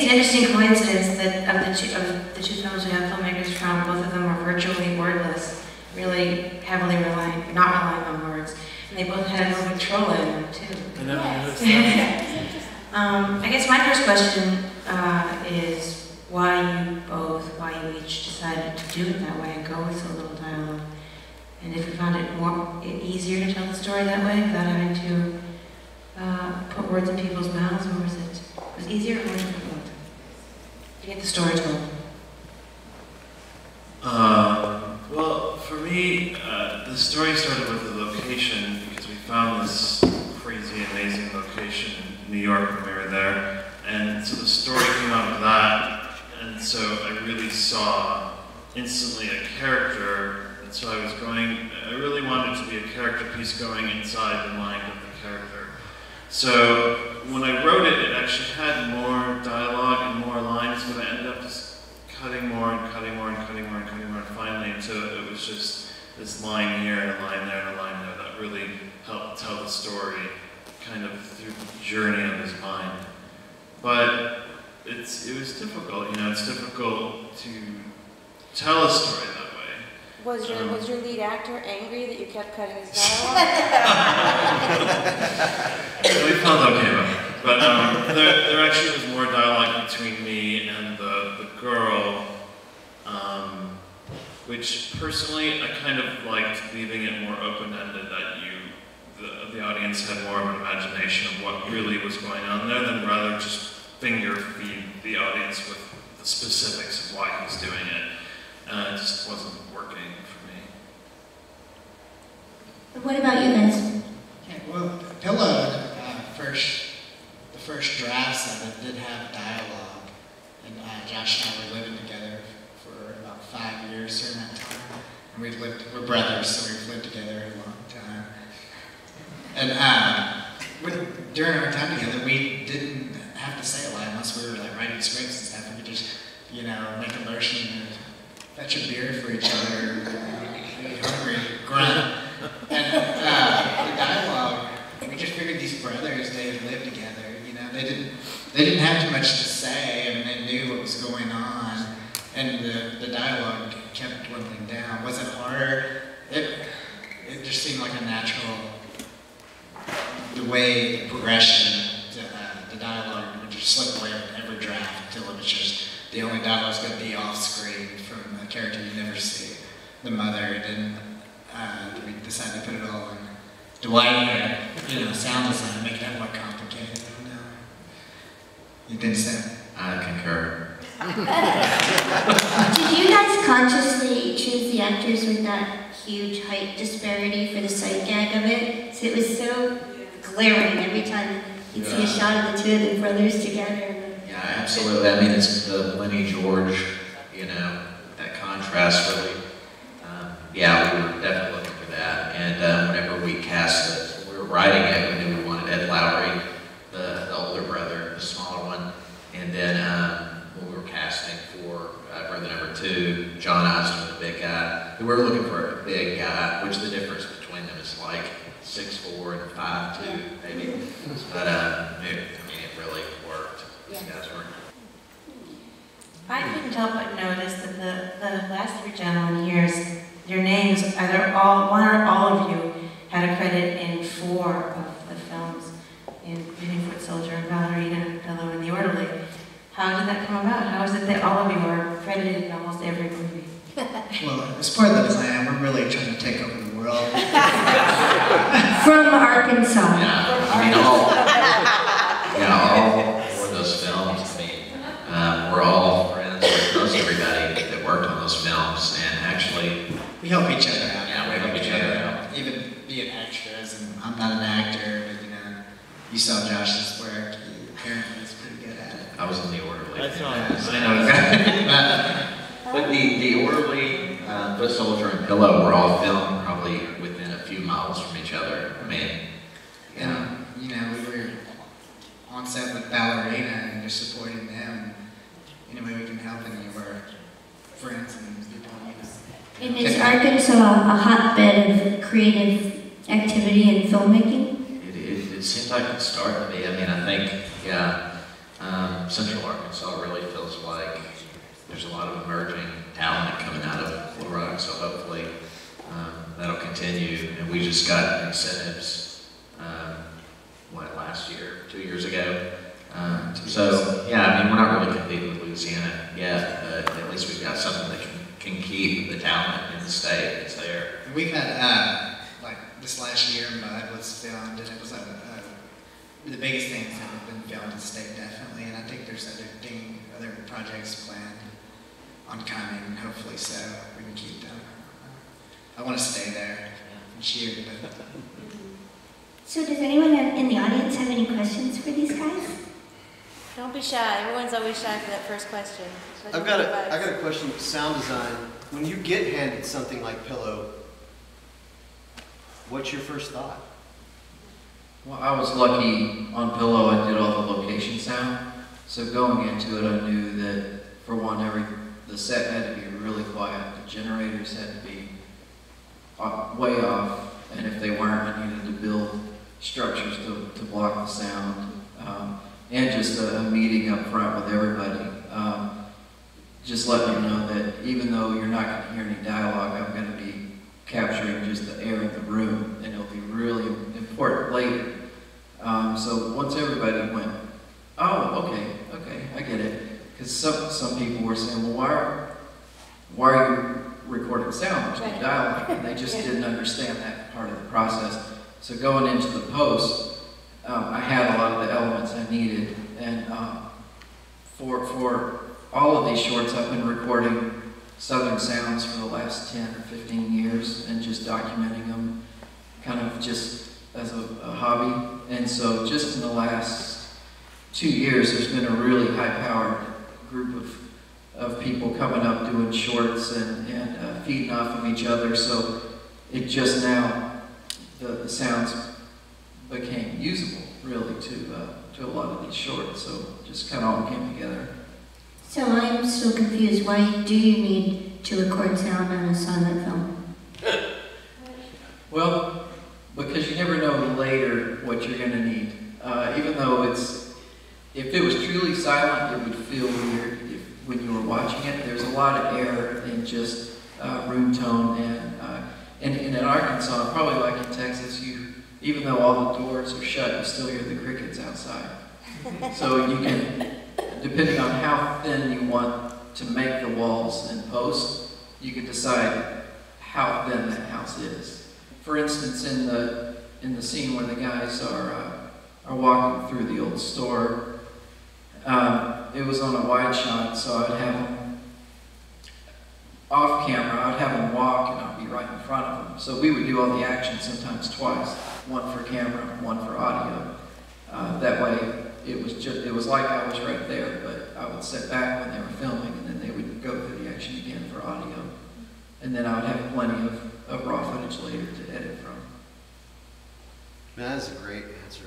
an interesting coincidence that of the two films we have filmmakers from, both of them are virtually wordless, really heavily not relying on words. And they both had a little bit troll in them, too. I never noticed that. I guess my first question is why you each decided to do it that way and go with so little dialogue. And if you found it easier to tell the story that way without having to put words in people's mouths, or was it easier or more difficult to get the story told? Well, for me, the story started with the location because we found this crazy, amazing location in New York when we were there. And so the story came out of that. And so I really saw instantly a character. And so I really wanted to be a character piece going inside the mind of the character. So when I wrote it, it actually had more dialogue and more lines, but I ended up just cutting more and cutting more and cutting more and cutting more, and finally until it was just this line here and a line there and a line there that really helped tell the story kind of through the journey of his mind. But it was difficult, it's difficult to tell a story that way. Was your lead actor angry that you kept cutting his dialogue? We felt okay about it. But there actually was more dialogue between me and the girl, which personally I kind of liked leaving it more open-ended, that the audience had more of an imagination of what really was going on there than rather just finger feed the audience with the specifics of why he's doing it. It just wasn't working for me. What about you guys? Okay, well, Pillow, the first drafts of it did have dialogue, and Josh and I were living together for about 5 years during that time. And we're brothers, so we've lived together a long time. And during our time together, we didn't have to say a lot unless we were writing scripts and stuff. We could just, make a motion and fetch a beer for each other, be hungry, grunt. And the dialogue, we just figured these brothers, they lived together, they didn't have too much to say, and they knew what was going on, and the dialogue kept dwindling down. Was it harder? It just seemed like a natural, the way the progression, the dialogue would just slip away with every draft until it was just, the only dialogue was going to be off screen from a character you never see, the mother, and then we decided to put it all in Dwight, sound design, make that more complicated. You didn't say? I concur. Did you guys consciously choose the actors with that huge height disparity for the sight gag of it? So it was so glaring every time you'd see a shot of the two of the brothers together. Yeah, absolutely. I mean, it's the Lenny George, that contrast really. Yeah, we were definitely looking for that. And whenever we cast it, we were writing it, we knew we wanted Ed Lowry, the older brother, the smaller one. And then when we were casting for brother number 2, John Osborne, the big guy, we were looking for a big guy, which the difference between them is like 6'4" and 5'2", maybe. But it really worked. These guys were. I couldn't help but notice that the last 3 gentlemen here's your names, either one or all of you, had a credit in 4 of the films, in Beauty, Foot Soldier, and Ballerina, Pillow, and The Orderly. How did that come about? How is it that all of you are credited in almost every movie? Well, as part of the plan, we're really trying to take over the world. From Arkansas. Yeah, all 4 of those films, we're all friends with most everybody that worked on those films, and actually, we help each other out. Yeah, we help each other out. Even being extras, and I'm not an actor, but you saw Josh's work. He apparently is pretty good at it. I was in The Orderly. I saw it. I know. But the Orderly, Foot Soldier, and Pillow were all filmed probably within a few miles from each other. I mean, and, we were on set with Ballerina and just supporting them. Any way we can help any of our friends and people, And is Arkansas a hotbed of creative activity and filmmaking? it seems like it's starting to be. I mean, I think, Central Arkansas really feels like there's a lot of emerging talent coming out of Little Rock, so hopefully that'll continue. And we just got incentives, last year, 2 years ago. So yeah, I mean, we're not really competing with Louisiana yet, but at least we've got something that can keep the talent in the state that's there. We've had, like this last year, Mud was filmed, and it was the biggest things that have been filmed in the state, definitely. And I think there's other projects planned on coming, hopefully, so we can keep them. I want to stay there and cheer. But. So does anyone in the audience have any questions for these guys? Don't be shy. Everyone's always shy for that first question. I got a question. Sound design. When you get handed something like Pillow, what's your first thought? Well, I was lucky on Pillow. I did all the location sound. So going into it, I knew that for one, the set had to be really quiet. The generators had to be way off, and if they weren't, I needed to build structures to block the sound. And just a meeting up front with everybody. Just letting them know that even though you're not going to hear any dialogue, I'm going to be capturing just the air in the room, and it'll be really important later. So once everybody went, oh, okay, I get it. Because some people were saying, well, why are you recording sound? There's no dialogue. And they just didn't understand that part of the process. So going into the post, I had a lot of the elements I needed, and for all of these shorts, I've been recording Southern sounds for the last 10 or 15 years, and just documenting them, kind of just as a hobby. And so, just in the last 2 years, there's been a really high-powered group of people coming up doing shorts and feeding off of each other. So it just now the sounds became usable, really, to a lot of these shorts. So just kind of all came together. So I'm still confused. Why do you need to record sound on a silent film? Well, because you never know later what you're going to need. Even though if it was truly silent, it would feel weird when you were watching it. There's a lot of air in just room tone, and in Arkansas, probably like in Texas, even though all the doors are shut, you still hear the crickets outside. So you can, depending on how thin you want to make the walls in post, you can decide how thin that house is. For instance, in the scene where the guys are walking through the old store, it was on a wide shot, so I'd have them off camera. I'd have them walk, and I'd be right in front of them. So we would do all the action sometimes twice, one for camera, one for audio. That way, it was like I was right there, but I would sit back when they were filming, and then they would go through the action again for audio. And then I would have plenty of raw footage later to edit from. Man, that's a great answer.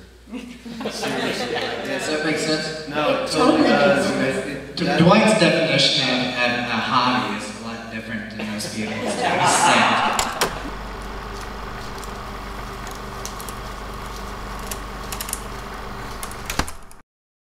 Seriously. Does that make sense? No, it totally does. Dwight's definition of a hobby is a lot different than most people's.